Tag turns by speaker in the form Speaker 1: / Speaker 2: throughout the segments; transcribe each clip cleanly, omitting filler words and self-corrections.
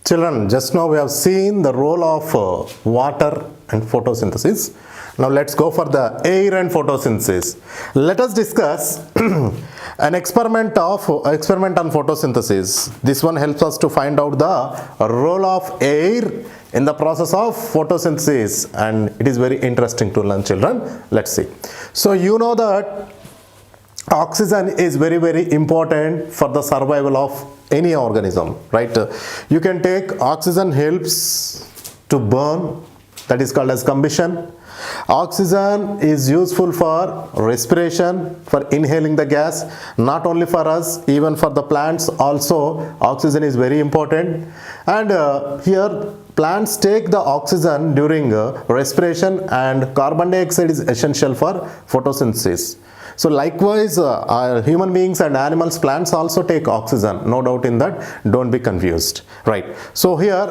Speaker 1: Children, just now we have seen the role of water and photosynthesis. Now let's go for the air and photosynthesis. Let us discuss an experiment on photosynthesis. This one helps us to find out the role of air in the process of photosynthesis, and it is very interesting to learn, children. Let's see. So you know that oxygen is very important for the survival of any organism, right? You can take oxygen helps to burn, that is called as combustion. Oxygen is useful for respiration, for inhaling the gas, not only for us, even for the plants also oxygen is very important. And here plants take the oxygen during respiration, and carbon dioxide is essential for photosynthesis. So likewise, human beings and animals, plants also take oxygen, no doubt in that, don't be confused, right? So here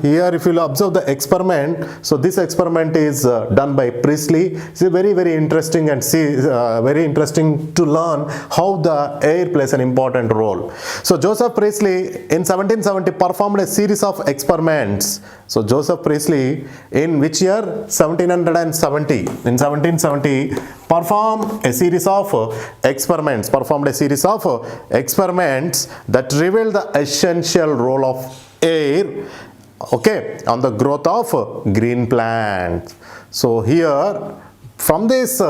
Speaker 1: if you observe the experiment, so this experiment is done by Priestley. It's very interesting, and very interesting to learn how the air plays an important role. So Joseph Priestley in 1770 performed a series of experiments. So Joseph Priestley in which year? 1770. In 1770 performed a series of experiments that revealed the essential role of air, okay, on the growth of green plants. So here from this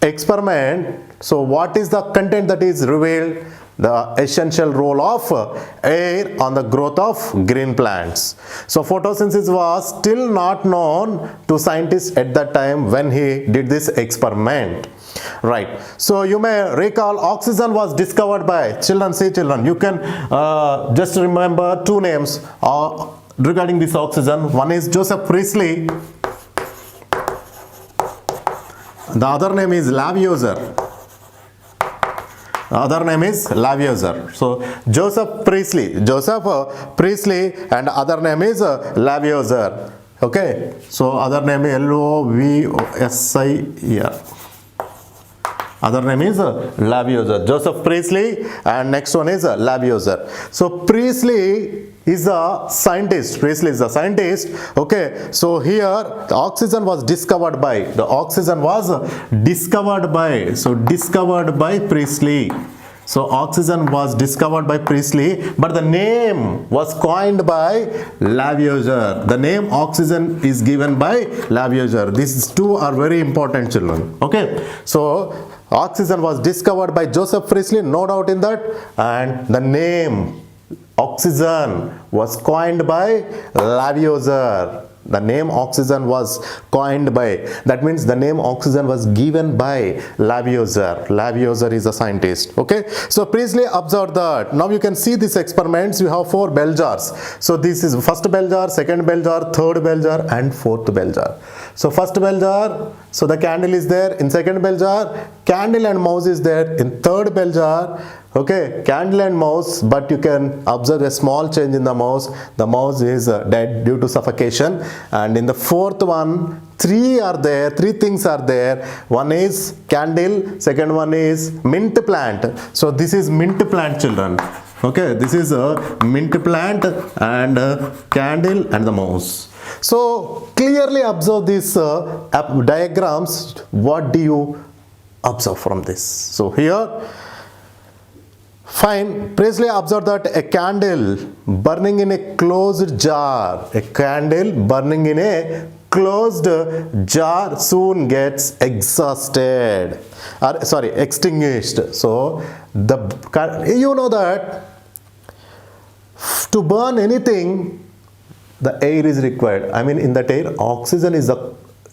Speaker 1: experiment, so what is the content that is revealed? The essential role of air on the growth of green plants. So photosynthesis was still not known to scientists at that time when he did this experiment, right? So you may recall oxygen was discovered by children. You can just remember two names regarding this oxygen. One is Joseph Priestley, the other name is Lavoisier. So Joseph Priestley, and other name is Lavoisier. Okay, so other name is Lavoisier. Other name is Lavoisier. Joseph Priestley, and next one is Lavoisier. So Priestley is a scientist. Okay, so here the oxygen was discovered by Priestley. So oxygen was discovered by Priestley, but the name was coined by Lavoisier. The name oxygen is given by Lavoisier. These two are very important, children. Okay, so oxygen was discovered by Joseph Priestley, no doubt in that, and the name oxygen was coined by Lavoisier. The name oxygen was coined by, that means the name oxygen was given by Lavoisier. Lavoisier is a scientist. Okay, so Priestley observed that. Now you can see these experiments. You have 4 bell jars. So this is first bell jar, second bell jar, third bell jar, and fourth bell jar. So first bell jar, so the candle is there. In second bell jar, candle and mouse is there. In third bell jar, okay, candle and mouse, but you can observe a small change in the mouse. The mouse is dead due to suffocation. And in the fourth one, 3 things are there. One is candle, second one is mint plant. So this is mint plant, children. Okay, this is a mint plant, and candle and the mouse. So clearly observe these diagrams. What do you observe from this? So here, fine, Priestley observed that a candle burning in a closed jar, soon gets extinguished. So you know that to burn anything, the air is required. I mean, in that air, oxygen is the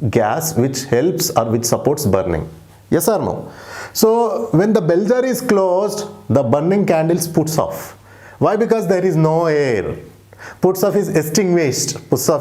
Speaker 1: gas which helps or which supports burning. Yes or no? So when the bell jar is closed, the burning candles puts off. Why? Because there is no air. Puts off is extinguished. So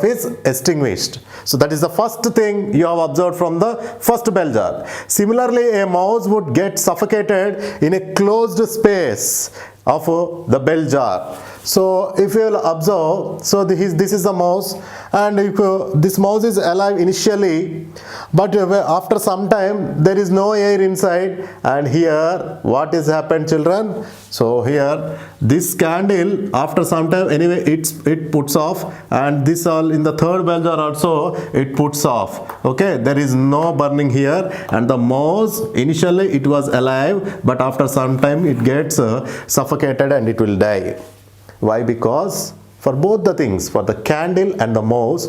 Speaker 1: that is the first thing you have observed from the first bell jar. Similarly, a mouse would get suffocated in a closed space of the bell jar. So if you will observe, so this is the mouse, and if this mouse is alive initially, but after some time there is no air inside, and here what is happened, children? So here this candle after some time anyway it puts off, and this all in the third bell jar also it puts off. Okay, there is no burning here, and the mouse initially it was alive, but after some time it gets suffocated and it will die. Why? Because for both the things, for the candle and the mouse,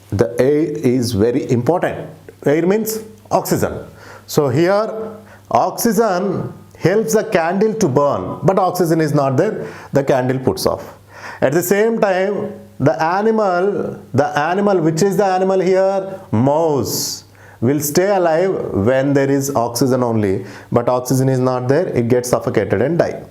Speaker 1: the air is very important. Air means oxygen. So here oxygen helps the candle to burn, but oxygen is not there, the candle puts off. At the same time, the animal, which is the animal here? Mouse, will stay alive when there is oxygen only, but oxygen is not there, it gets suffocated and die.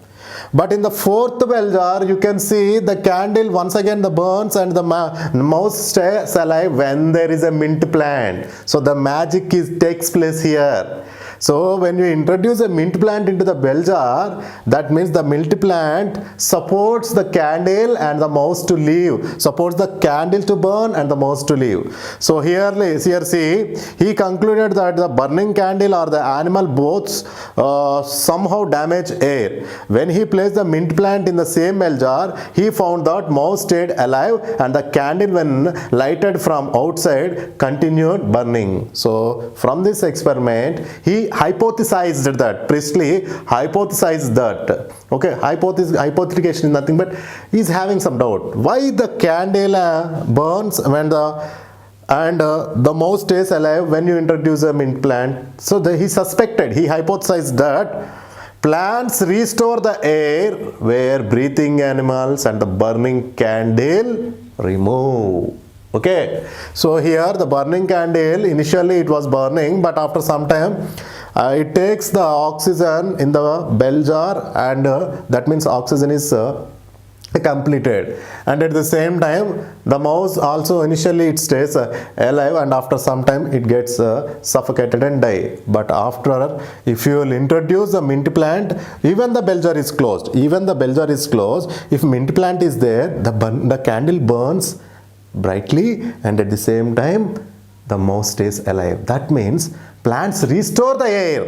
Speaker 1: But in the fourth bell jar, you can see the candle once again the burns, and the mouse stays alive when there is a mint plant. So the magic takes place here. So when you introduce a mint plant into the bell jar, that means the mint plant supports the candle and the mouse to live, supports the candle to burn and the mouse to live. So here see, he concluded that the burning candle or the animal both somehow damage air. When he placed the mint plant in the same bell jar, he found that mouse stayed alive and the candle, when lighted from outside, continued burning. So from this experiment, he hypothesized that, Priestley hypothesized that, okay, hypothetication is nothing but he is having some doubt why the candle burns when the mouse stays alive when you introduce a mint plant. So he hypothesized that plants restore the air where breathing animals and the burning candle remove. Okay, so here the burning candle, initially it was burning, but after some time it takes the oxygen in the bell jar, and that means oxygen is completed, and at the same time the mouse also initially it stays alive, and after some time it gets suffocated and die. But after, if you will introduce a mint plant, even the bell jar is closed, if mint plant is there, the candle burns brightly, and at the same time the mouse stays alive. That means plants restore the air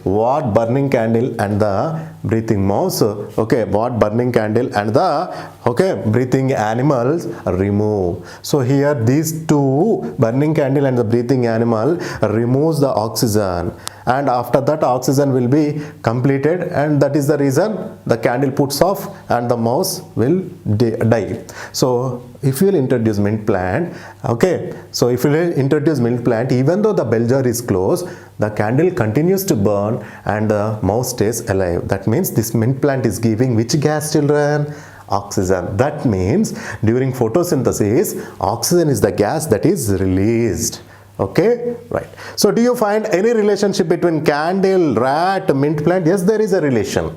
Speaker 1: what burning candle and the breathing mouse, okay, what burning candle and the breathing animals remove. So here these two, burning candle and the breathing animal, removes the oxygen, and after that oxygen will be completed, and that is the reason the candle puts off and the mouse will die. So if you will introduce mint plant, okay, so if you will introduce mint plant, even though the bell jar is closed, the candle continues to burn and the mouse stays alive. That means this mint plant is giving which gas, children? Oxygen. That means during photosynthesis, oxygen is the gas that is released. Okay, right. So do you find any relationship between candle, rat, mint plant? Yes, there is a relation.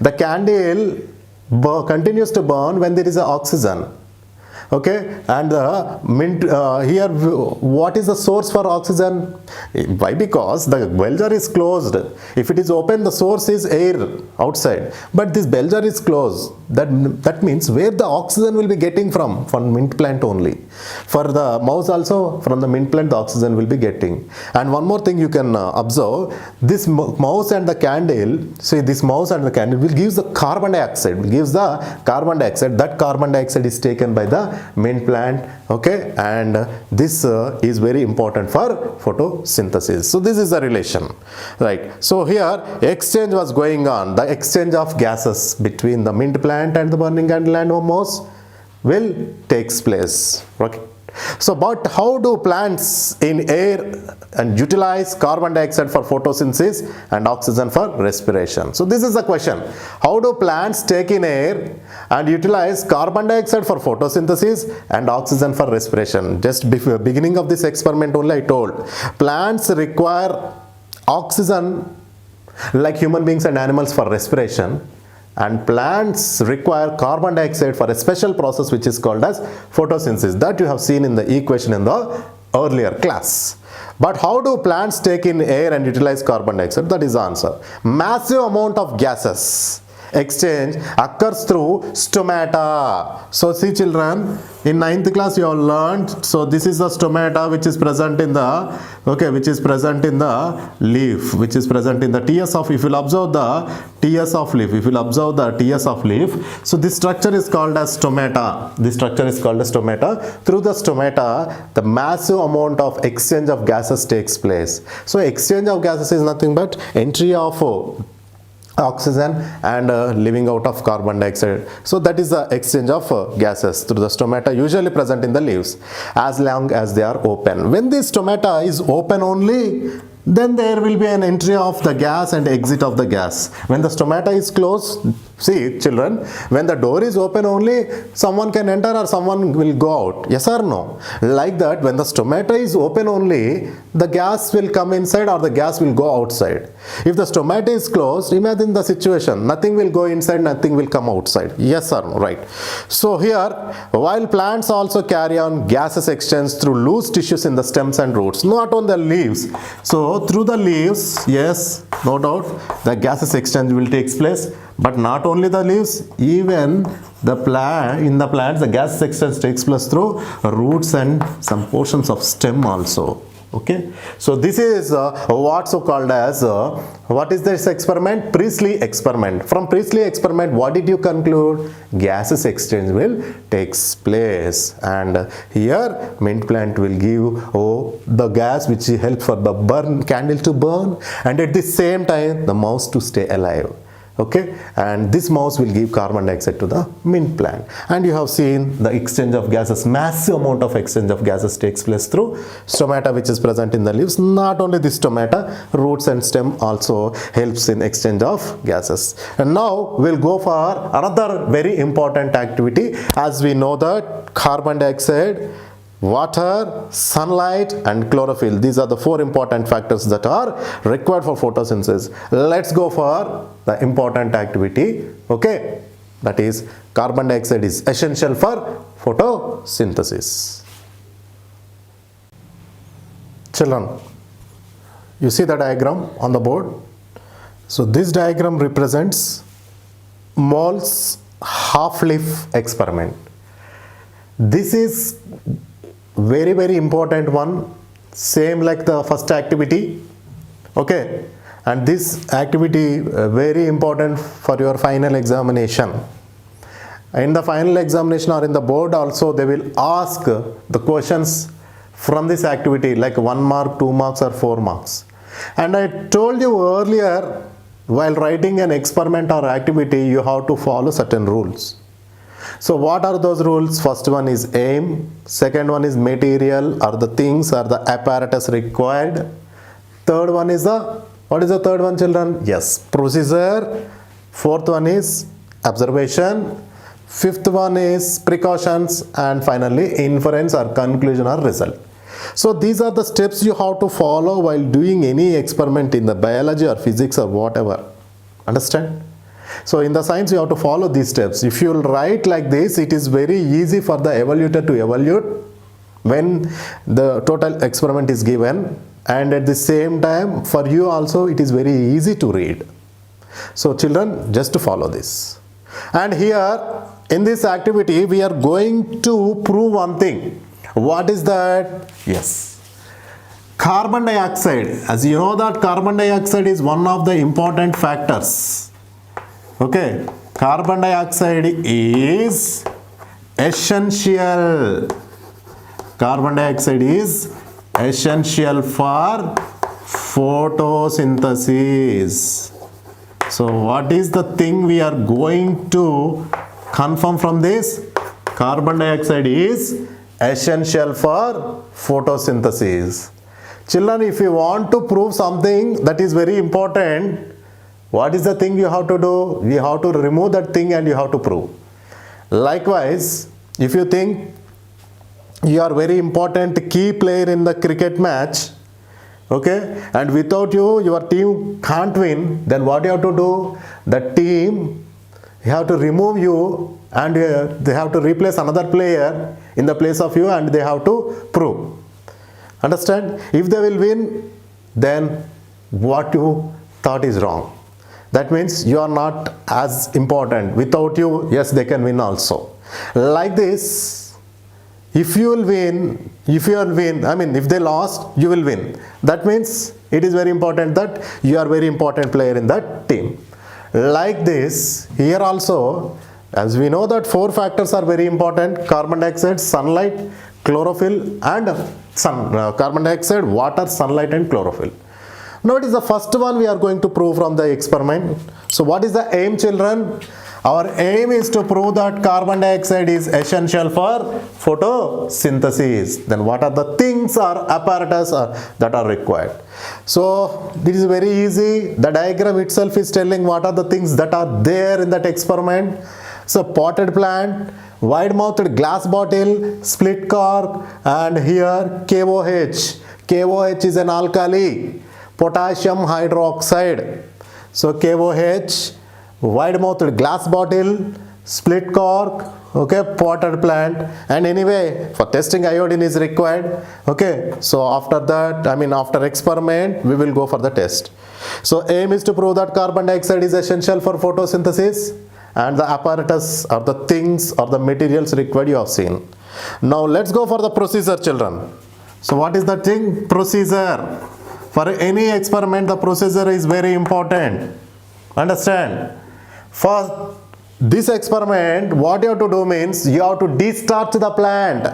Speaker 1: The candle continues to burn when there is a oxygen. Okay, and the mint here, what is the source for oxygen? Why? Because the bell jar is closed. If it is open, the source is air outside, but this bell jar is closed. That means where the oxygen will be getting from mint plant only. For the mouse also, from the mint plant the oxygen will be getting. And one more thing you can observe, this mouse and the candle, see, this mouse and the candle will give the carbon dioxide, that carbon dioxide is taken by the mint plant, okay, and this is very important for photosynthesis. So this is the relation, right? So here exchange was going on, the exchange of gases between the mint plant and the burning candle and mouse will takes place, okay. So, but how do plants in air and utilize carbon dioxide for photosynthesis and oxygen for respiration? So this is the question. How do plants take in air and utilize carbon dioxide for photosynthesis and oxygen for respiration? Just before beginning of this experiment only I told, plants require oxygen like human beings and animals for respiration, and plants require carbon dioxide for a special process which is called as photosynthesis, that you have seen in the equation in the earlier class. But how do plants take in air and utilize carbon dioxide? That is the answer. Massive amount of gases exchange occurs through stomata. So see children, in 9th class you have learned, so this is the stomata which is present in the, okay, which is present in the leaf, which is present in the TS of, if you will observe the TS of leaf, if you will observe the TS of leaf, so this structure is called as stomata. This structure is called as stomata. Through the stomata, the massive amount of exchange of gases takes place. So exchange of gases is nothing but entry of oxygen and leaving out of carbon dioxide. So that is the exchange of gases through the stomata, usually present in the leaves, as long as they are open. When this stomata is open only, then there will be an entry of the gas and exit of the gas. When the stomata is closed, see children, when the door is open only, someone can enter or someone will go out. Yes or no? Like that, when the stomata is open only, the gas will come inside or the gas will go outside. If the stomata is closed, imagine the situation. Nothing will go inside, nothing will come outside. Yes or no? Right. So here, while plants also carry on gases exchange through loose tissues in the stems and roots, not on the leaves. So through the leaves, yes, no doubt, the gases exchange will take place. But not only the leaves, even the plant, in the plants, the gas exchange takes place through roots and some portions of stem also. Okay, so this is what's so called as what is this experiment? Priestley experiment. From Priestley experiment, what did you conclude? Gases exchange will takes place, and here mint plant will give the gas which helps for the burn candle to burn, and at the same time the mouse to stay alive. Okay, and this mouse will give carbon dioxide to the mint plant, and you have seen the exchange of gases, massive amount of exchange of gases takes place through stomata which is present in the leaves. Not only this stomata, roots and stem also helps in exchange of gases. And now we'll go for another very important activity. As we know that carbon dioxide, water, sunlight and chlorophyll, these are the 4 important factors that are required for photosynthesis. Let's go for the important activity. Okay, that is carbon dioxide is essential for photosynthesis. Children, you see the diagram on the board. So this diagram represents Moll's half-leaf experiment. This is very important one, same like the first activity. Okay, and this activity very important for your final examination. In the final examination or in the board also, they will ask the questions from this activity, like 1 mark, 2 marks or 4 marks. And I told you earlier, while writing an experiment or activity, you have to follow certain rules. So what are those rules? First one is aim, second one is material or the things or the apparatus required. Third one is the, what is the third one children? Yes, procedure. Fourth one is observation. Fifth one is precautions, and finally inference or conclusion or result. So these are the steps you have to follow while doing any experiment in the biology or physics or whatever. Understand? So in the science you have to follow these steps. If you will write like this, it is very easy for the evaluator to evaluate when the total experiment is given, and at the same time for you also it is very easy to read. So children, just to follow this. And here in this activity we are going to prove one thing. What is that? Yes, carbon dioxide. As you know that carbon dioxide is one of the important factors. Okay, carbon dioxide is essential. Carbon dioxide is essential for photosynthesis. So what is the thing we are going to confirm from this? Carbon dioxide is essential for photosynthesis. Children, if you want to prove something that is very important, what is the thing you have to do? You have to remove that thing and you have to prove. Likewise, if you think you are very important key player in the cricket match, okay, and without you, your team can't win, then what you have to do? The team, you have to remove you and they have to replace another player in the place of you, and they have to prove. Understand? If they will win, then what you thought is wrong. That means you are not as important. Without you, yes, they can win also. Like this, if you will win, if they lost, you will win. That means it is very important that you are very important player in that team. Like this, here also, as we know that 4 factors are very important: carbon dioxide, sunlight, chlorophyll and carbon dioxide, water, sunlight and chlorophyll. Now it is the first one we are going to prove from the experiment. So what is the aim, children? Our aim is to prove that carbon dioxide is essential for photosynthesis. Then what are the things or apparatus that are required? So this is very easy. The diagram itself is telling what are the things that are there in that experiment. So potted plant, wide-mouthed glass bottle, split cork, and here KOH. KOH is an alkali, potassium hydroxide. So KOH, wide-mouthed glass bottle, split cork, okay, potted plant, and anyway for testing iodine is required. Okay, so after that, after experiment we will go for the test. So aim is to prove that carbon dioxide is essential for photosynthesis, and the apparatus or the things or the materials required you have seen. Now let's go for the procedure, children. So what is the thing? Procedure. For any experiment, the procedure is very important. Understand? For this experiment, what you have to do means you have to destarch the plant.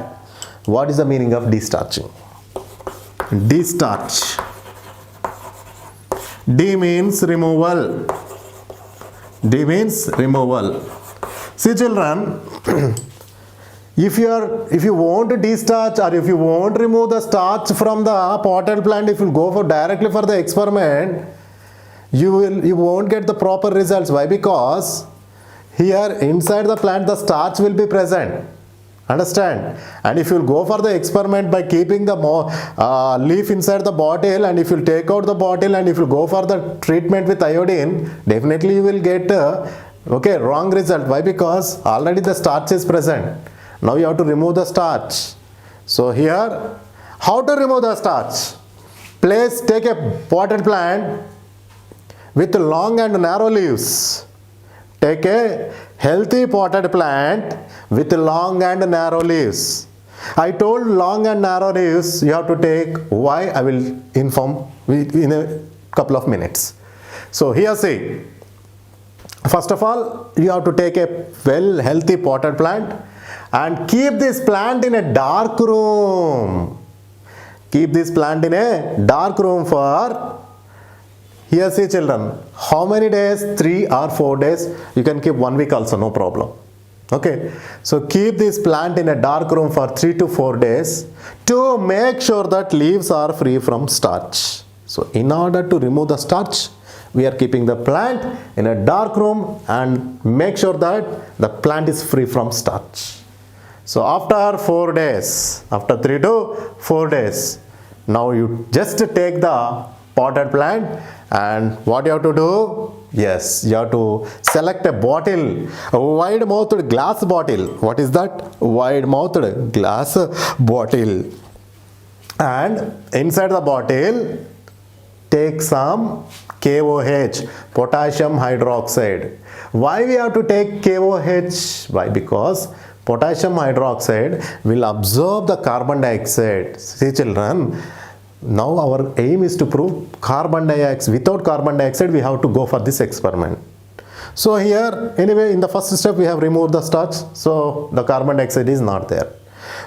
Speaker 1: What is the meaning of destarching? Destarch. D means removal. D means removal. See, children, if you want to destarch or if you want to remove the starch from the potted plant, if you go for directly for the experiment, you won't get the proper results. Why? Because here inside the plant the starch will be present. Understand? And if you go for the experiment by keeping the leaf inside the bottle, and if you take out the bottle and if you go for the treatment with iodine, definitely you will get wrong result. Why? Because already the starch is present. Now you have to remove the starch. So here, how to remove the starch? Take a potted plant with long and narrow leaves. Take a healthy potted plant with long and narrow leaves. I told long and narrow leaves you have to take. Why? I will inform in a couple of minutes. So here see, first of all you have to take a well healthy potted plant and keep this plant in a dark room. Keep this plant in a dark room for, here see, children, how many days? 3 or 4 days. You can keep 1 week also, no problem. Okay, so keep this plant in a dark room for 3 to 4 days to make sure that leaves are free from starch. So in order to remove the starch, we are keeping the plant in a dark room and make sure that the plant is free from starch. So after 4 days, after 3 to 4 days, now you just take the potted plant, and what you have to do? Yes, you have to select a bottle, a wide-mouthed glass bottle. What is that? Wide-mouthed glass bottle. And inside the bottle, take some KOH, potassium hydroxide. Why we have to take KOH? Why? Because potassium hydroxide will absorb the carbon dioxide. See, children, now our aim is to prove carbon dioxide. Without carbon dioxide, we have to go for this experiment. So here, anyway, in the first step, we have removed the starch. So the carbon dioxide is not there.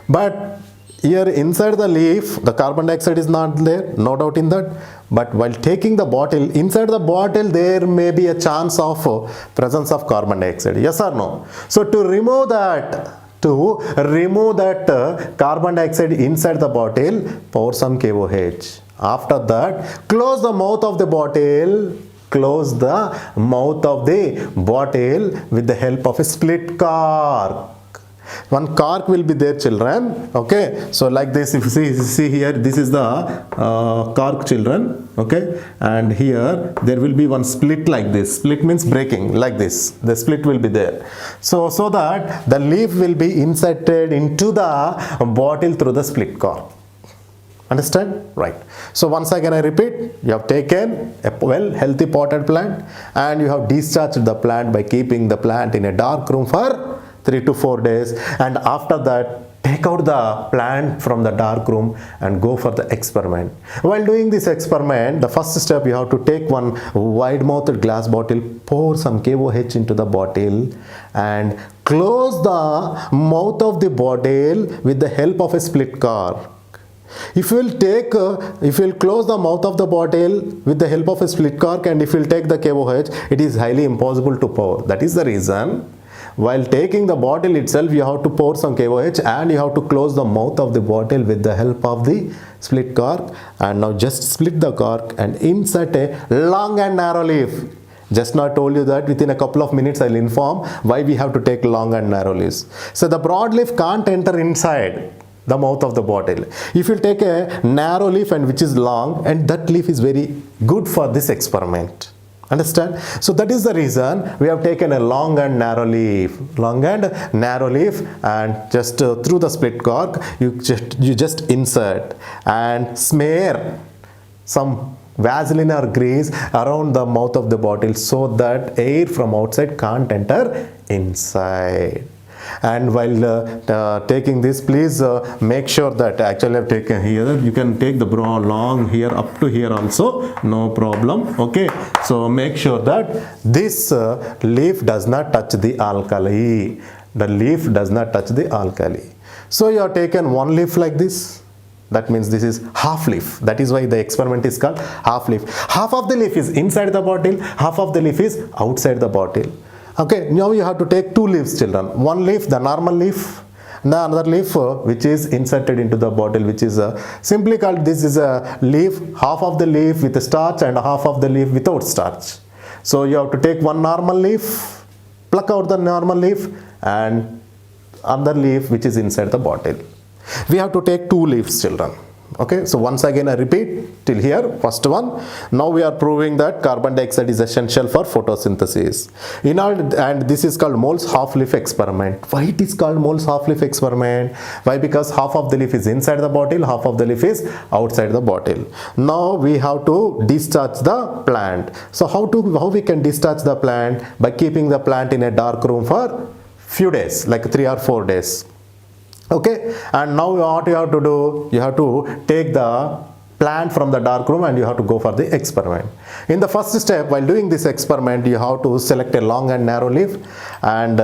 Speaker 1: But here inside the leaf, the carbon dioxide is not there, no doubt in that. But while taking the bottle, inside the bottle, there may be a chance of presence of carbon dioxide. Yes or no? So to remove that, carbon dioxide inside the bottle, pour some KOH. After that, close the mouth of the bottle. Close the mouth of the bottle with the help of a split cork. One cork will be there, children. Okay, so like this, if you see here, this is the cork, children. Okay, and here there will be one split like this. Split means breaking, like this. The split will be there. So that the leaf will be inserted into the bottle through the split cork. Understand? Right. So once again I repeat, you have taken a well healthy potted plant and you have discharged the plant by keeping the plant in a dark room for 3 to 4 days, and after that take out the plant from the dark room and go for the experiment. While doing this experiment, the first step, you have to take one wide-mouthed glass bottle, pour some KOH into the bottle and close the mouth of the bottle with the help of a split cork. If you will close the mouth of the bottle with the help of a split cork, and if you will take the KOH, it is highly impossible to pour. That is the reason while taking the bottle itself, you have to pour some KOH and you have to close the mouth of the bottle with the help of the split cork. And now just split the cork and insert a long and narrow leaf. Just now I told you that within a couple of minutes I will inform why we have to take long and narrow leaves. So the broad leaf can't enter inside the mouth of the bottle. If you take a narrow leaf and which is long, and that leaf is very good for this experiment. Understand? So that is the reason we have taken a long and narrow leaf, and just through the split cork you just insert and smear some Vaseline or grease around the mouth of the bottle so that air from outside can't enter inside. And while taking this, please make sure that actually I've taken here, you can take the long here up to here also, no problem. Okay, so make sure that this leaf does not touch the alkali. The leaf does not touch the alkali. So you have taken one leaf like this. That means this is half leaf. That is why the experiment is called half leaf. Half of the leaf is inside the bottle, half of the leaf is outside the bottle. Okay, now you have to take two leaves, children. One leaf, the normal leaf, and the another leaf which is inserted into the bottle, which is simply called, this is a leaf, half of the leaf with starch and half of the leaf without starch. So you have to take one normal leaf, pluck out the normal leaf, and another leaf which is inside the bottle. We have to take two leaves, children. Okay, so once again I repeat till here, first one. Now we are proving that carbon dioxide is essential for photosynthesis. And this is called Moll's half-leaf experiment. Why it is called Moll's half-leaf experiment? Why? Because half of the leaf is inside the bottle, half of the leaf is outside the bottle. Now we have to discharge the plant. So how we can discharge the plant? By keeping the plant in a dark room for few days, like 3 or 4 days. Okay, and now what you have to do, you have to take the plant from the dark room and you have to go for the experiment. In the first step, while doing this experiment, you have to select a long and narrow leaf and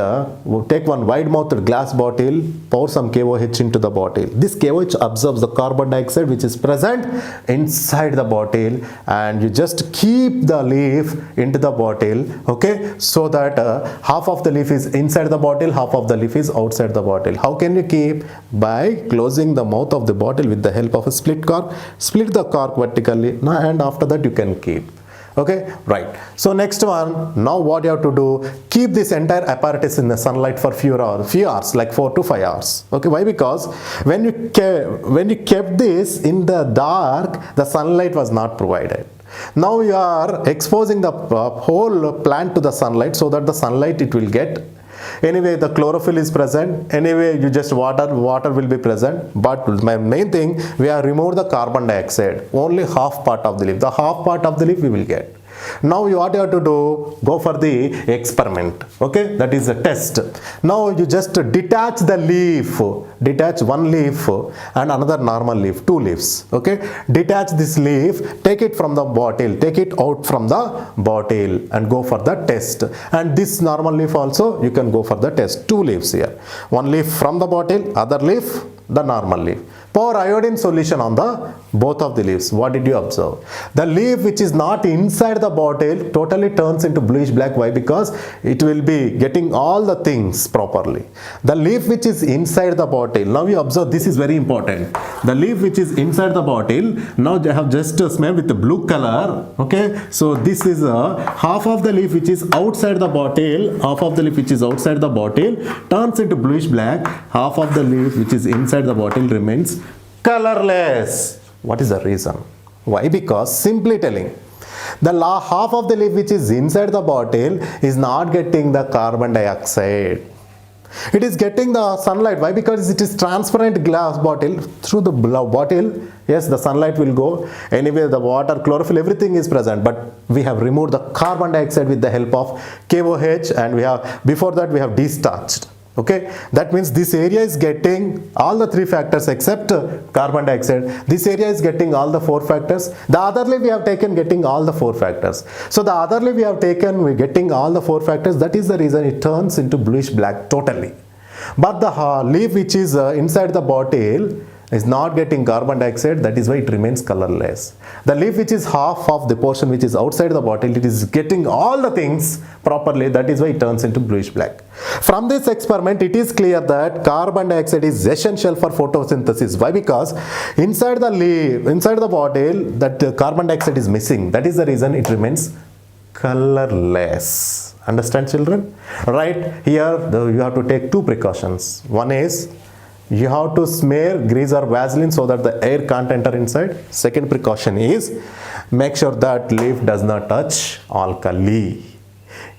Speaker 1: take one wide-mouthed glass bottle, pour some KOH into the bottle. This KOH absorbs the carbon dioxide which is present inside the bottle, and you just keep the leaf into the bottle, okay, so that half of the leaf is inside the bottle, half of the leaf is outside the bottle. How can you keep? By closing the mouth of the bottle with the help of a split cork. Split the cork vertically, and after that you can keep. Okay, right. So next one, now what you have to do, keep this entire apparatus in the sunlight for few hours, like 4 to 5 hours. Okay, why? Because when you kept this in the dark, the sunlight was not provided. Now you are exposing the whole plant to the sunlight so that the sunlight it will get. Anyway, the chlorophyll is present. Anyway, you just water will be present. But my main thing, we have removed the carbon dioxide. Only half part of the leaf. The half part of the leaf we will get. Now what you have to do, go for the experiment. Okay, that is a test. Now you just detach the leaf, detach one leaf and another normal leaf, two leaves. Okay, detach this leaf, take it from the bottle, take it out from the bottle and go for the test. And this normal leaf also you can go for the test. Two leaves here, one leaf from the bottle, other leaf the normal leaf. Pour iodine solution on the both of the leaves. What did you observe? The leaf which is not inside the bottle totally turns into bluish black. Why? Because it will be getting all the things properly. The leaf which is inside the bottle, now you observe, this is very important. The leaf which is inside the bottle, now they have just smeared with the blue color. Okay, so this is half of the leaf which is outside the bottle, half of the leaf which is outside the bottle turns into bluish black, half of the leaf which is inside the bottle remains colorless. What is the reason? Why? Because simply telling, the half of the leaf which is inside the bottle is not getting the carbon dioxide. It is getting the sunlight. Why? Because it is transparent glass bottle. Through the bottle, yes, the sunlight will go. Anyway, the water, chlorophyll, everything is present. But we have removed the carbon dioxide with the help of KOH, and we have, before that, we have de-starched. Okay, that means this area is getting all the 3 factors except carbon dioxide. This area is getting all the 4 factors. The other leaf we have taken getting all the 4 factors. So the other leaf we have taken, we getting all the 4 factors. That is the reason it turns into bluish black totally. But the leaf which is inside the bottle is not getting carbon dioxide, that is why it remains colorless. The leaf which is half of the portion which is outside the bottle, it is getting all the things properly, that is why it turns into bluish black. From this experiment, it is clear that carbon dioxide is essential for photosynthesis. Why? Because inside the leaf, inside the bottle, that carbon dioxide is missing. That is the reason it remains colorless. Understand, children? Right, here you have to take 2 precautions. One is, you have to smear grease or Vaseline so that the air can't enter inside. Second precaution is, make sure that leaf does not touch alkali.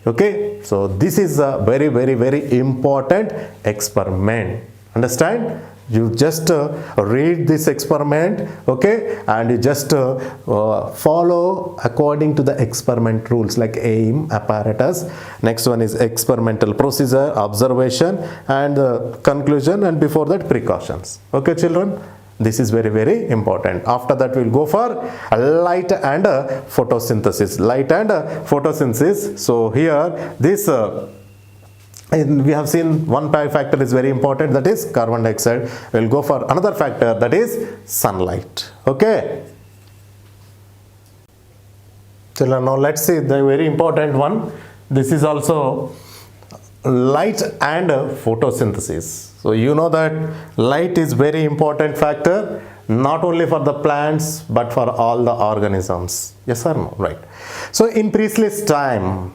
Speaker 1: Okay, so this is a very, very, very important experiment. Understand? You just read this experiment, okay, and you just follow according to the experiment rules like aim, apparatus. Next one is experimental procedure, observation, and conclusion, and before that precautions. Okay, children, this is very, very important. After that, we'll go for light and photosynthesis. Light and photosynthesis. So here this we have seen one factor is very important, that is carbon dioxide. We'll go for another factor, that is sunlight. Okay, children, now let's see the very important one. This is also light and photosynthesis. So you know that light is very important factor, not only for the plants but for all the organisms. Yes or no? Right. So in Priestley's time,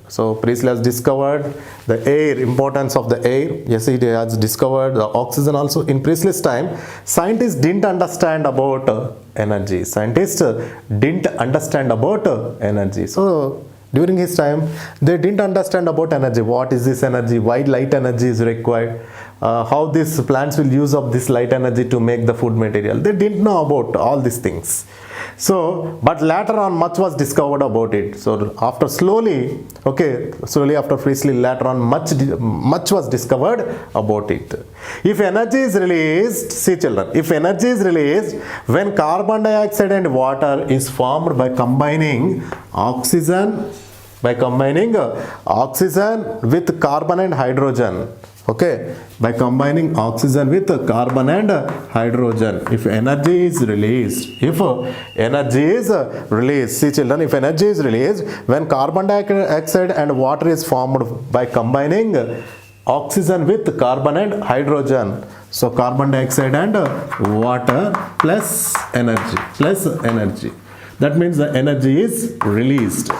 Speaker 1: so Priestley has discovered the air, importance of the air. Yes, he has discovered the oxygen also. In Priestley's time, scientists didn't understand about energy. Scientists didn't understand about energy. So during his time, they didn't understand about energy. What is this energy? Why light energy is required? How these plants will use up this light energy to make the food material. They didn't know about all these things. So, but later on much was discovered about it. So after slowly after Priestley, later on much was discovered about it. If energy is released, see children, if energy is released when carbon dioxide and water is formed by combining oxygen with carbon and hydrogen. Okay, by combining oxygen with carbon and hydrogen, if energy is released, see children, if energy is released when carbon dioxide and water is formed by combining oxygen with carbon and hydrogen. So carbon dioxide and water plus energy. That means the energy is released.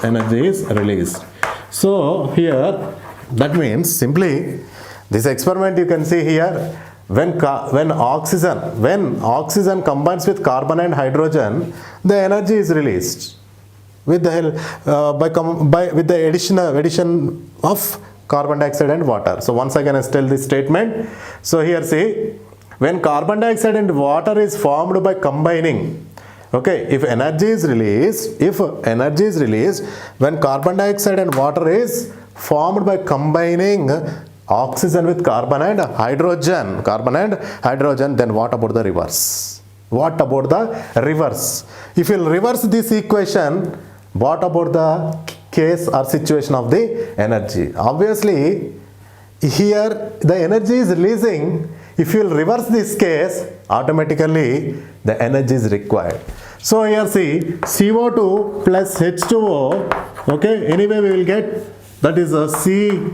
Speaker 1: So here, that means simply, this experiment you can see here, when oxygen combines with carbon and hydrogen, the energy is released with the with the addition of carbon dioxide and water. So once again I tell this statement. So here see, when carbon dioxide and water is formed by combining, okay, if energy is released, when carbon dioxide and water is formed by combining oxygen with carbon and hydrogen, then what about the reverse? If you reverse this equation, what about the case or situation of the energy? Obviously, here the energy is releasing. If you reverse this case, automatically the energy is required. So here see, CO2 plus H2O, okay, anyway we will get, that is a CHO,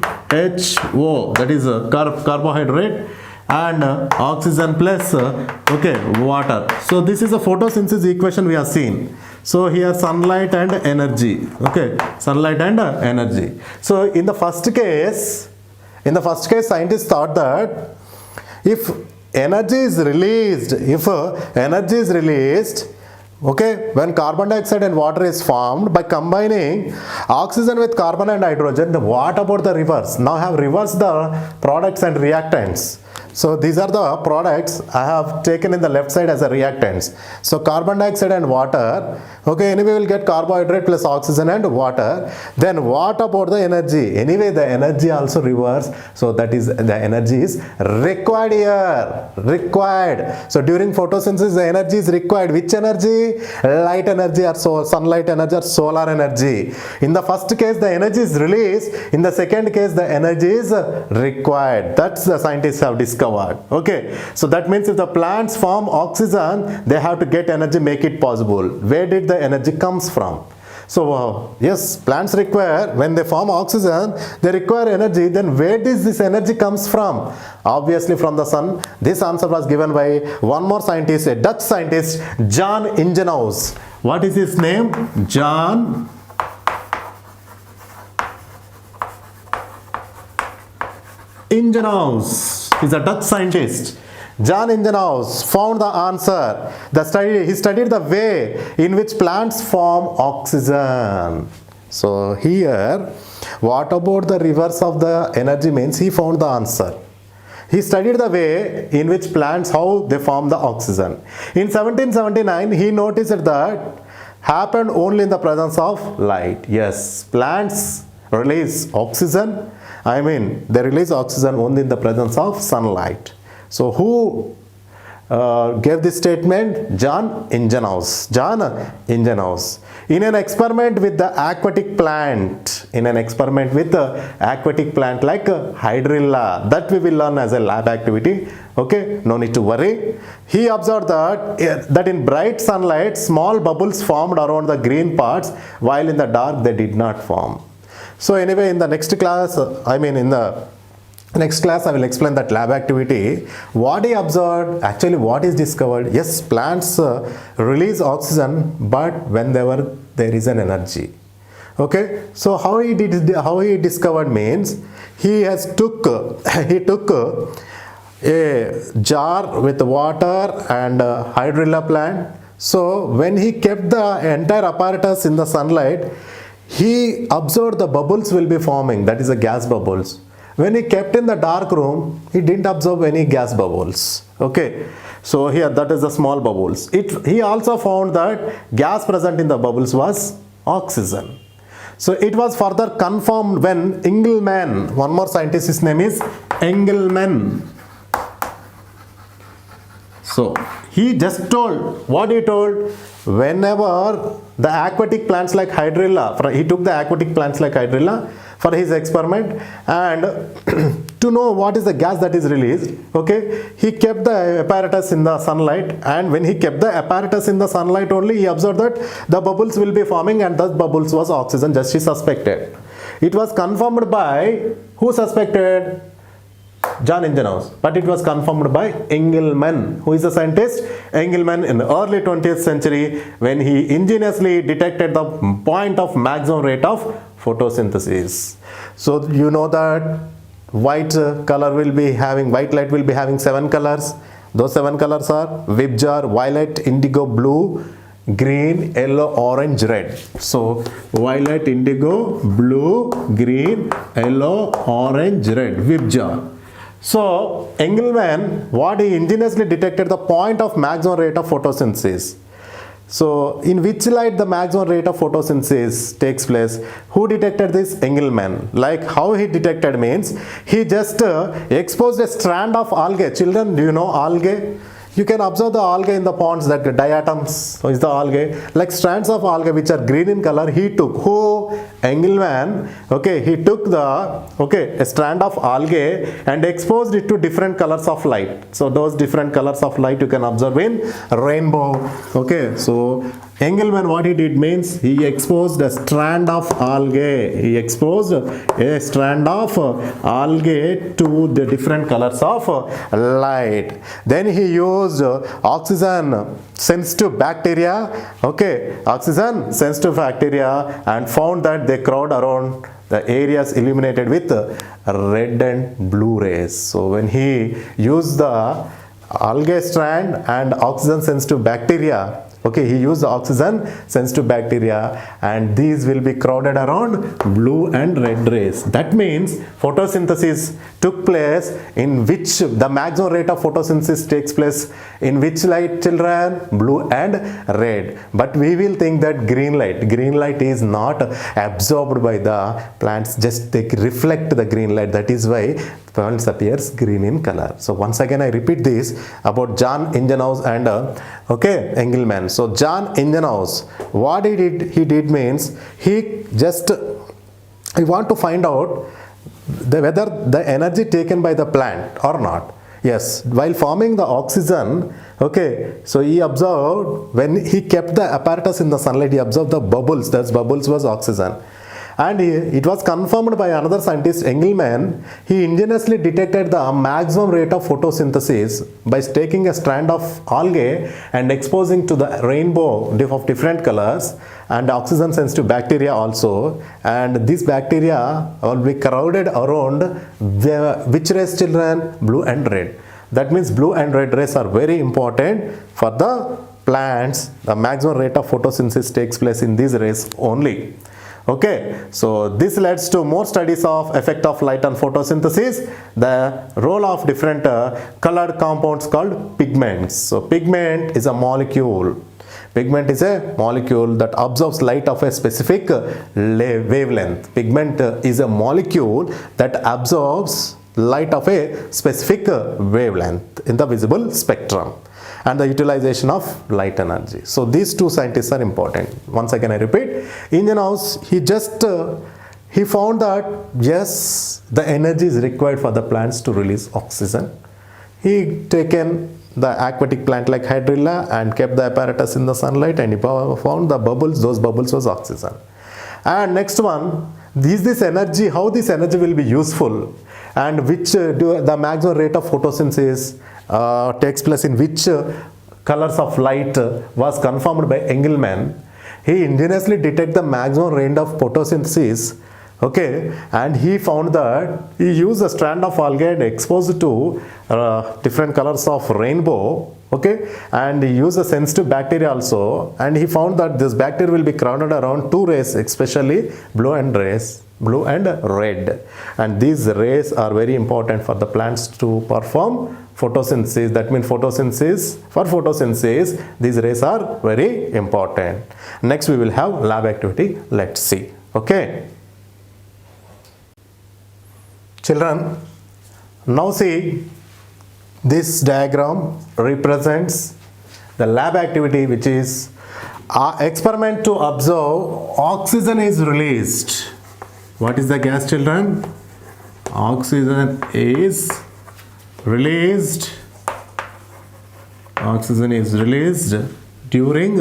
Speaker 1: that is a carbohydrate, and oxygen plus water. So this is a photosynthesis equation we have seen. So here sunlight and energy. Okay, sunlight and energy. So in the first case, scientists thought that if energy is released, Okay, when carbon dioxide and water is formed by combining oxygen with carbon and hydrogen, what about the reverse? Now I have reversed the products and reactants. So these are the products I have taken in the left side as a reactants. So carbon dioxide and water. Okay, anyway we'll get carbohydrate plus oxygen and water. Then what about the energy? Anyway the energy also reverse. So that is the energy is required here. Required. So during photosynthesis the energy is required. Which energy? Light energy or sunlight energy or solar energy. In the first case the energy is released. In the second case the energy is required. That's the scientists have discovered. Okay, so that means if the plants form oxygen, they have to get energy, make it possible. Where did the energy comes from? So yes, plants require, when they form oxygen, they require energy. Then where does this energy comes from? Obviously from the sun. This answer was given by one more scientist, a Dutch scientist, Jan Ingenhousz. What is his name? Jan Ingenhousz. He's a Dutch scientist. Jan Ingenhousz found the answer. He studied the way in which plants form oxygen. So here, what about the reverse of the energy means? He found the answer. He studied the way in which plants, how they form the oxygen. In 1779, he noticed that happened only in the presence of light. Yes, plants release oxygen. They release oxygen only in the presence of sunlight. So who gave this statement? Jan Ingenhousz. Jan Ingenhousz. In an experiment with the aquatic plant, like hydrilla, that we will learn as a lab activity. Okay, no need to worry. He observed that in bright sunlight, small bubbles formed around the green parts, while in the dark they did not form. So anyway, in the next class, I will explain that lab activity. What he observed, actually what is discovered? Yes, plants release oxygen, but when there is an energy. Okay, so how he discovered means he took a jar with water and hydrilla plant. So when he kept the entire apparatus in the sunlight, he observed the bubbles will be forming, that is the gas bubbles. When he kept in the dark room, he didn't observe any gas bubbles. Okay, so here that is the small bubbles. He also found that gas present in the bubbles was oxygen. So it was further confirmed when Engelmann, one more scientist, his name is Engelmann. So he just told, what he told, whenever the aquatic plants like hydrilla, he took the aquatic plants like hydrilla for his experiment, and to know what is the gas that is released, okay, he kept the apparatus in the sunlight, and when he kept the apparatus in the sunlight only, he observed that the bubbles will be forming, and those bubbles was oxygen, just he suspected. It was confirmed by, who suspected? Jan Ingenhousz, but it was confirmed by Engelmann. Who is the scientist? Engelmann in the early 20th century, when he ingeniously detected the point of maximum rate of photosynthesis. So you know that white light will be having 7 colors. Those 7 colors are Vibjar, violet, indigo, blue, green, yellow, orange, red. So violet, indigo, blue, green, yellow, orange, red, Vibjar. So Engelmann, what he ingeniously detected the point of maximum rate of photosynthesis. So in which light the maximum rate of photosynthesis takes place? Who detected this? Engelmann. Like how he detected means, he just exposed a strand of algae. Children, do you know algae? You can observe the algae in the ponds, that diatoms, so is the algae, like strands of algae which are green in color. He took, who? Engelmann, okay, he took a strand of algae and exposed it to different colors of light. So those different colors of light you can observe in rainbow. Okay, so Engelmann, what he did means, he exposed a strand of algae. He exposed a strand of algae to the different colors of light. Then he used oxygen sensitive bacteria. Okay, oxygen sensitive bacteria, and found that they crowd around the areas illuminated with red and blue rays. So when he used the algae strand and oxygen sensitive bacteria, Okay, he used the oxygen sensitive bacteria, and these will be crowded around blue and red rays. That means photosynthesis took place in which the maximum rate of photosynthesis takes place in which light, children? Blue and red. But we will think that green light is not absorbed by the plants, just they reflect the green light. That is why plants appears green in color. So once again I repeat this about John Ingenhousz and Engelmann. So John Ingenhousz, what he did means he want to find out whether the energy taken by the plant or not. Yes, while forming the oxygen, okay, so he observed when he kept the apparatus in the sunlight, he observed the bubbles. Those bubbles was oxygen. And it was confirmed by another scientist, Engelmann. He ingeniously detected the maximum rate of photosynthesis by taking a strand of algae and exposing to the rainbow of different colors and oxygen sensitive bacteria also. And these bacteria will be crowded around which rays, children? Blue and red. That means blue and red rays are very important for the plants. The maximum rate of photosynthesis takes place in these rays only. Okay, so this leads to more studies of effect of light on photosynthesis, the role of different colored compounds called pigments. So pigment is a molecule. Pigment is a molecule that absorbs light of a specific wavelength. Pigment is a molecule that absorbs light of a specific wavelength in the visible spectrum, and the utilization of light energy. So these two scientists are important. Once again I repeat, Ingenhousz, he found that yes, the energy is required for the plants to release oxygen. He taken the aquatic plant like hydrilla and kept the apparatus in the sunlight, and he found the bubbles. Those bubbles was oxygen. And next one, this energy, how this energy will be useful, and which the maximum rate of photosynthesis takes place in which colors of light was confirmed by Engelmann. He ingeniously detected the maximum range of photosynthesis, okay, and he found that he used a strand of algae and exposed to different colors of rainbow, okay, and he used a sensitive bacteria also, and he found that this bacteria will be crowded around two rays, especially blue and red, and these rays are very important for the plants to perform photosynthesis. That means for photosynthesis these rays are very important. Next we will have lab activity. Let's see. Okay, children, now see, this diagram represents the lab activity, which is experiment to observe oxygen is released. What is the gas, children? Oxygen is released. Oxygen is released during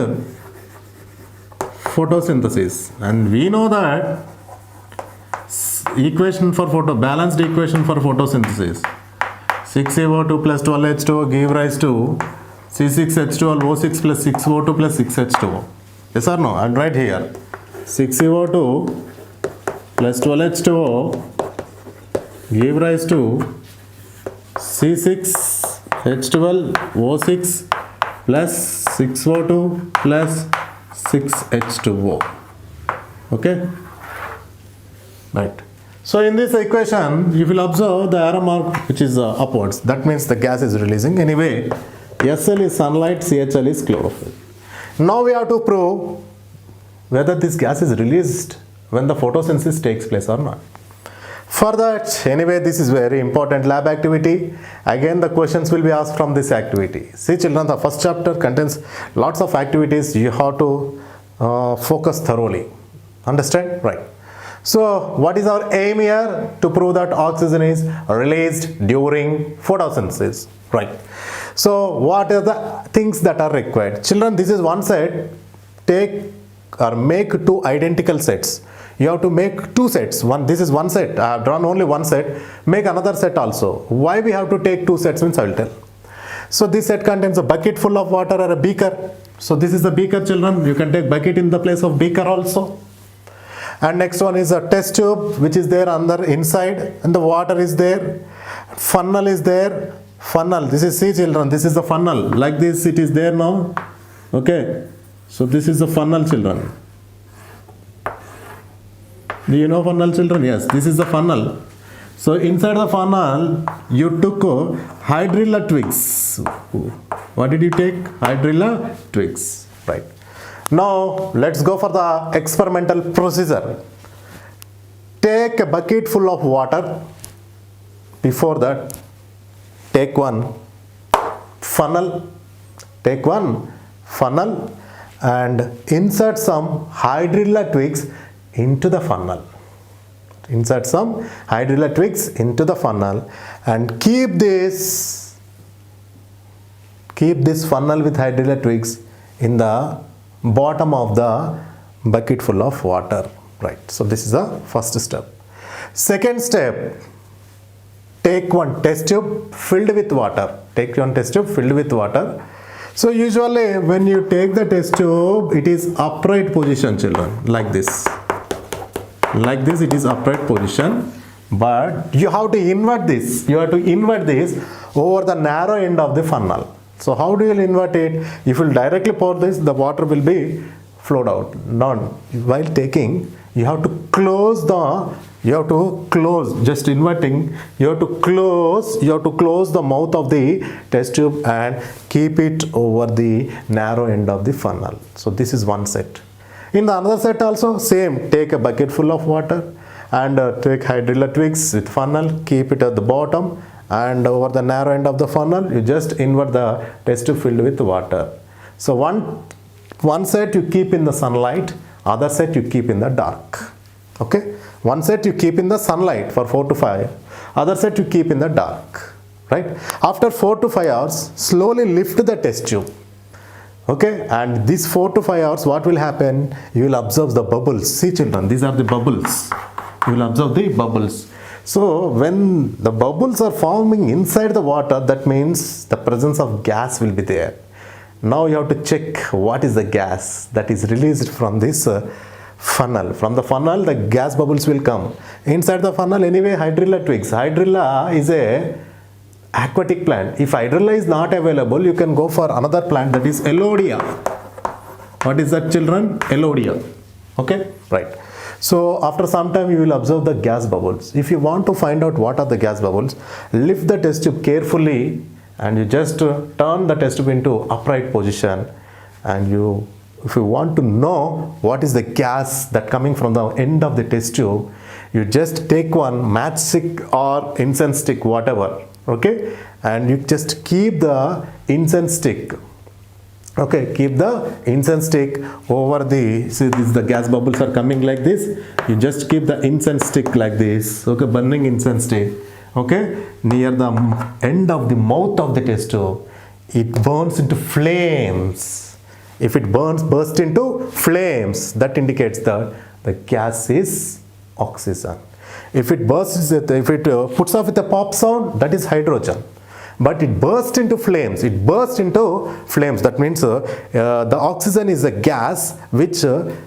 Speaker 1: photosynthesis, and we know that equation for balanced equation for photosynthesis, 6CO2 plus 12H2O give rise to C6H12O6 plus 6O2 plus 6H2O. Yes or no? And right here, 6CO2 plus 12H2O give rise to C6H12O6 plus 6O2 plus 6H2O. Okay, right. So in this equation you will observe the arrow mark which is upwards. That means the gas is releasing. Anyway, Sl is sunlight, CHL is chlorophyll. Now we have to prove whether this gas is released when the photosynthesis takes place or not. For that, anyway, this is very important lab activity. Again, the questions will be asked from this activity. See, children, the first chapter contains lots of activities you have to focus thoroughly. Understand? Right. So, what is our aim here? To prove that oxygen is released during photosynthesis. Right. So, what are the things that are required? Children, this is one set. Take or make two identical sets. You have to make two sets. This is one set. I have drawn only one set. Make another set also. Why we have to take two sets means I will tell. So this set contains a bucket full of water or a beaker. So this is the beaker, children. You can take bucket in the place of beaker also. And next one is a test tube which is there under inside, and the water is there. Funnel is there. Funnel. This is, see, children, this is the funnel. Like this it is there now. Okay. So this is the funnel, children. Do you know funnel, children? Yes, this is the funnel. So inside the funnel, you took hydrilla twigs. What did you take? Hydrilla twigs, right? Now let's go for the experimental procedure. Take a bucket full of water. Before that, take one funnel. Take one funnel and insert some hydrilla twigs into the funnel. Insert some hydrilla twigs into the funnel and keep this funnel with hydrilla twigs in the bottom of the bucket full of water, right? So this is the first step. Second step, take one test tube filled with water. Take one test tube filled with water. So usually when you take the test tube, it is upright position, children, like this. Like this, it is upright position, but you have to invert this. You have to invert this over the narrow end of the funnel. So how do you invert it? If you directly pour this, the water will be flowed out. Not while taking, you have to close just inverting, you have to close the mouth of the test tube and keep it over the narrow end of the funnel. So this is one set. In the other set also same, take a bucket full of water and take hydrilla twigs with funnel, keep it at the bottom and over the narrow end of the funnel you just invert the test tube filled with water. So one set you keep in the sunlight, other set you keep in the dark. Okay, one set you keep in the sunlight for 4 to 5, other set you keep in the dark, right? After 4 to 5 hours, slowly lift the test tube. Okay, and these 4 to 5 hours, what will happen? You will observe the bubbles. See, children, these are the bubbles. You will observe the bubbles. So when the bubbles are forming inside the water, that means the presence of gas will be there. Now you have to check what is the gas that is released from this funnel. From the funnel, the gas bubbles will come. Inside the funnel, anyway, hydrilla twigs. Hydrilla is a aquatic plant. If hydrilla is not available, you can go for another plant, that is Elodea. What is that, children? Elodea. Okay, right. So after some time you will observe the gas bubbles. If you want to find out what are the gas bubbles, lift the test tube carefully and you just turn the test tube into upright position, and if you want to know what is the gas that coming from the end of the test tube, you just take one matchstick or incense stick, whatever, okay, and you just keep the incense stick, okay, keep the incense stick over the, see this, the gas bubbles are coming like this, you just keep the incense stick like this, okay, burning incense stick, okay, near the end of the mouth of the test tube. It burns into flames. If it bursts into flames, that indicates that the gas is oxygen. If it puts off with a pop sound, that is hydrogen. But it bursts into flames. That means the oxygen is a gas which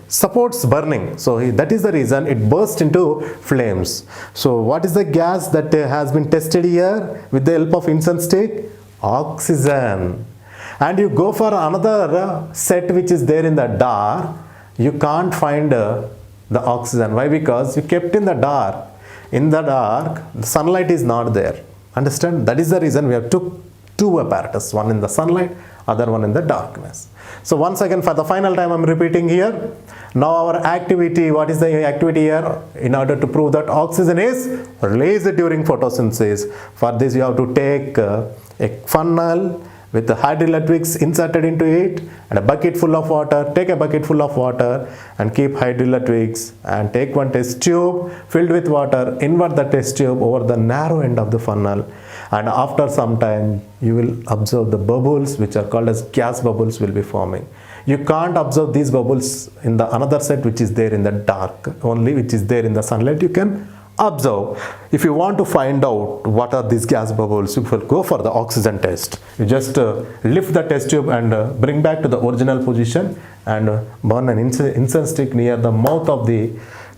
Speaker 1: supports burning. So that is the reason it bursts into flames. So what is the gas that has been tested here with the help of incense stick? Oxygen. And you go for another set which is there in the dark, you can't find the oxygen. Why? Because you kept in the dark. In the dark, the sunlight is not there. Understand? That is the reason we have took two apparatus, one in the sunlight, other one in the darkness. So once again, for the final time, I am repeating here. Now our activity, what is the activity here? In order to prove that oxygen is released during photosynthesis, for this you have to take a funnel with the hydrilla twigs inserted into it and a bucket full of water. Take a bucket full of water and keep hydrilla twigs and take one test tube filled with water, invert the test tube over the narrow end of the funnel, and after some time you will observe the bubbles which are called as gas bubbles will be forming. You can't observe these bubbles in the another set which is there in the dark, only which is there in the sunlight you can observe. If you want to find out what are these gas bubbles, you will go for the oxygen test. You just lift the test tube and bring back to the original position and burn an incense stick near the mouth of the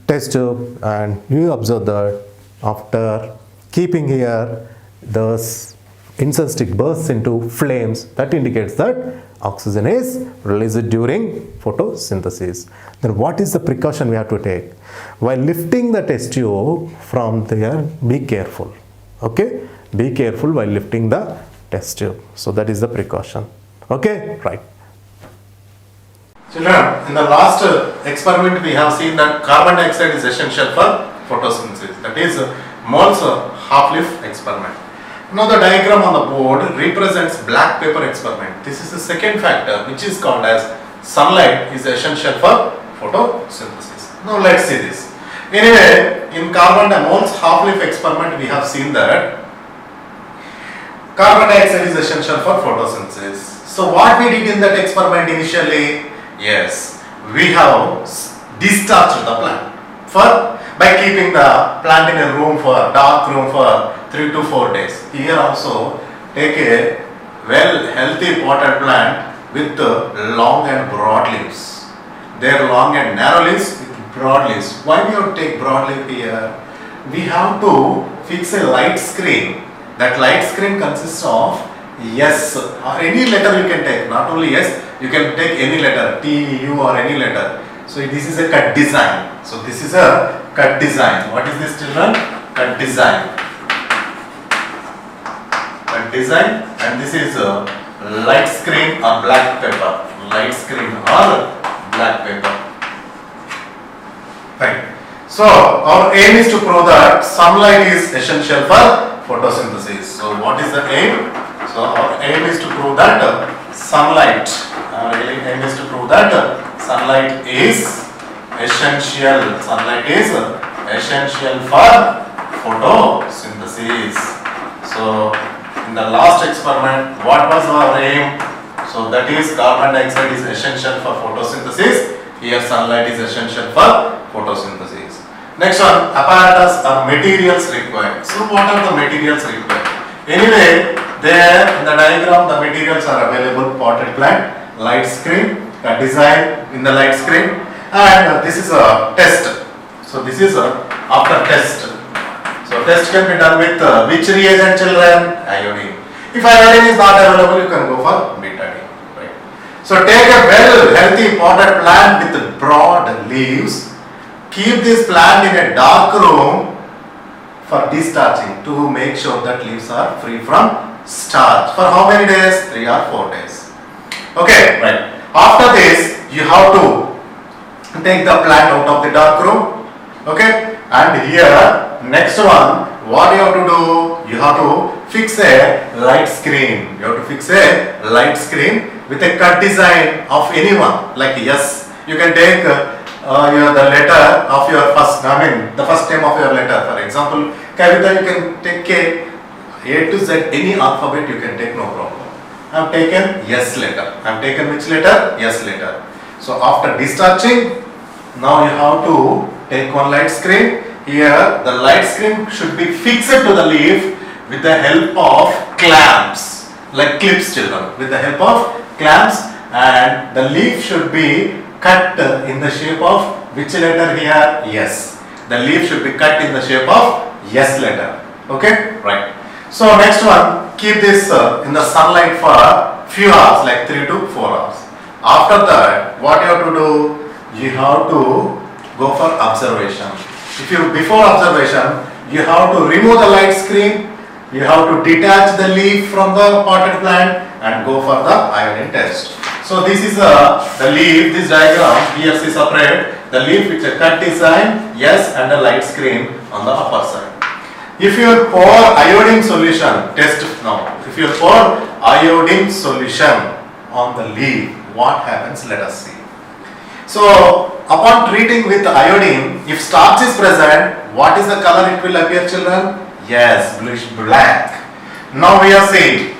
Speaker 1: test tube, and you observe that after keeping here the incense stick bursts into flames. That indicates that Oxygen is released during photosynthesis. Then what is the precaution we have to take? While lifting the test tube from there, be careful. Okay? Be careful while lifting the test tube. So that is the precaution. Okay? Right. Children, in the last experiment we have seen that carbon dioxide is essential for photosynthesis. That is Moll's half-life experiment. Now the diagram on the board represents black paper experiment. This is the second factor which is called as sunlight is essential for photosynthesis. Now let's see this. Anyway, in Moll's half-life experiment we have seen that carbon dioxide is essential for photosynthesis. So what we did in that experiment initially? Yes, we have discharged the plant by keeping the plant in a room dark room for 3 to 4 days. Here also take a healthy potted plant with long and broad leaves. They are long and narrow leaves with broad leaves. Why we have to take broad leaf here? We have to fix a light screen. That light screen consists of S or any letter you can take, not only S, you can take any letter, T, U or any letter. So this is a cut design. So this is a cut design. What is this, children? Cut design. Cut design, and this is a light screen or black paper. Light screen or black paper. Right. So our aim is to prove that sunlight is essential for photosynthesis. So what is the aim? So our aim is to prove that sunlight. Our aim is to prove that sunlight is essential. Sunlight is essential for photosynthesis. So in the last experiment, what was our aim? So that is carbon dioxide is essential for photosynthesis. Here sunlight is essential for photosynthesis. Next one, apparatus or materials required. So what are the materials required? Anyway, there in the diagram the materials are available: potted plant, light screen, a design in the light screen, and this is a test. So this is after test. So test can be done with which reagent, children? Iodine. If iodine is not available, you can go for betadine. Right. So take a healthy potted plant with broad leaves. Keep this plant in a dark room for discharging to make sure that leaves are free from starch. For how many days? 3 or 4 days. Okay, right. After this, you have to take the plant out of the dark room. Okay, and here, next one, what you have to do? You have to fix a light screen. You have to fix a light screen with a cut design of anyone. Like yes, you can take the letter of your the first name of your letter. For example, Kavita, you can take K, A to Z, any alphabet you can take, no problem. I have taken S letter. I have taken which letter? S letter. So after discharging, now you have to take one light screen. Here the light screen should be fixed to the leaf with the help of clamps, like clips, children, with the help of clamps, and the leaf should be cut in the shape of which letter here? Yes. The leaf should be cut in the shape of S letter. Okay? Right. So next one, keep this in the sunlight for few hours, like 3 to 4 hours. After that, what you have to do? You have to go for observation. Before observation, you have to remove the light screen, you have to detach the leaf from the potted plant and go for the iodine test. So this is the leaf, this diagram, here see separate, the leaf with a cut design, yes, and a light screen on the upper side. If you pour iodine solution, test now, if you pour iodine solution on the leaf, what happens? Let us see. So upon treating with iodine, if starch is present, what is the color it will appear, children? Yes, bluish black. Now we are saying,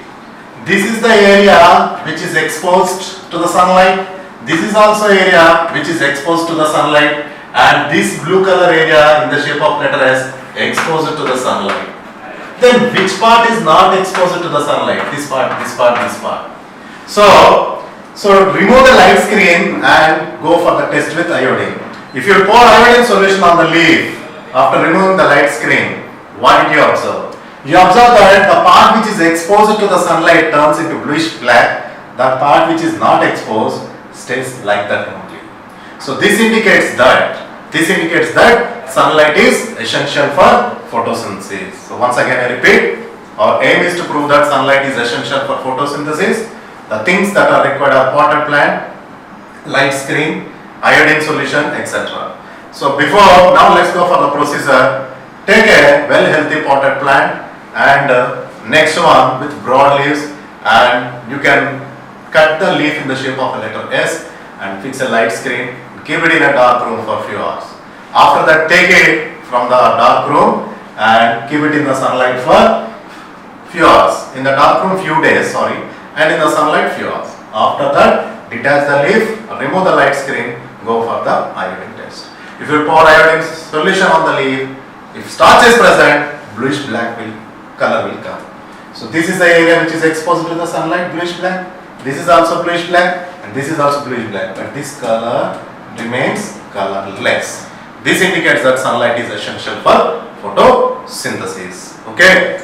Speaker 1: this is the area which is exposed to the sunlight. This is also area which is exposed to the sunlight, and this blue color area in the shape of letter S exposed to the sunlight. Then which part is not exposed to the sunlight? This part, this part, this part. So remove the light screen and go for the test with iodine. If you pour iodine solution on the leaf after removing the light screen, what did you observe? You observe that the part which is exposed to the sunlight turns into bluish black.
Speaker 2: the part which is not exposed stays like that only. So this indicates that sunlight is essential for photosynthesis. So once again I repeat, our aim is to prove that sunlight is essential for photosynthesis. The things that are required are potted plant, light screen, iodine solution, etc. So now let's go for the procedure. Take a well healthy potted plant and next one with broad leaves, and you can cut the leaf in the shape of a letter S and fix a light screen. Keep it in a dark room for a few hours. After that, take it from the dark room and keep it in the sunlight for few hours. In the dark room few days, and in the sunlight few hours. After that, detach the leaf, remove the light screen, go for the iodine test. If you pour iodine solution on the leaf, if starch is present, bluish black color will come. So this is the area which is exposed to the sunlight, bluish black. This is also bluish black and this is also bluish black, but this color remains colorless. This indicates that sunlight is essential for photosynthesis. Okay.